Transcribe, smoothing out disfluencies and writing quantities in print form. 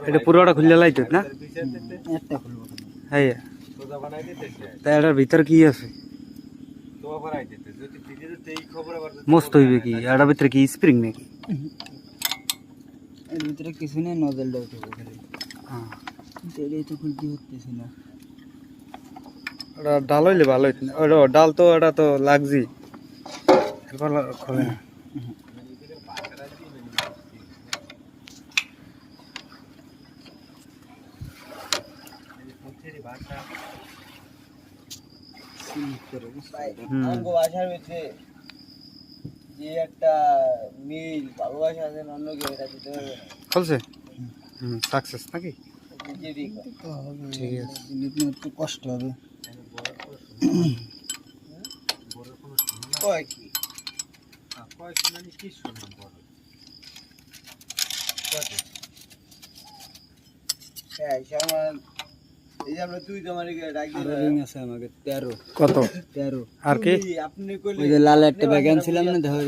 এটা পুরোটা খুললে লাইতো না? একটা খুলবো। হ্যাঁ, তা এটার ভিতরে কি আছে? মস্ত হইবে কি? এটার ভিতরে কি স্প্রিং নাকি? এর ভিতরে কিছু নেই, নজলটা উঠবে খালি। হ্যাঁ, এটাই তো খুলতে হতেছে না। ওটা ডাল হইলে ভালো হইতো না। ওটা ডাল তো এটা তো লাগজি, খোলে না। ভালোবাসার ভিতরে যে একটা মিল ভালোবাসা আছে, অন্য কেউ এটা দিতে পারবে না। খুলছে? সাকসেস নাকি? ঠিক আছে, একটু কষ্ট হবে। এই যে আমরা তুই তোমার রিং আছে আমাকে 13। কত? 13। আর কি? ওই যে লাল একটা ব্যাগ আনছিলাম না, দেখো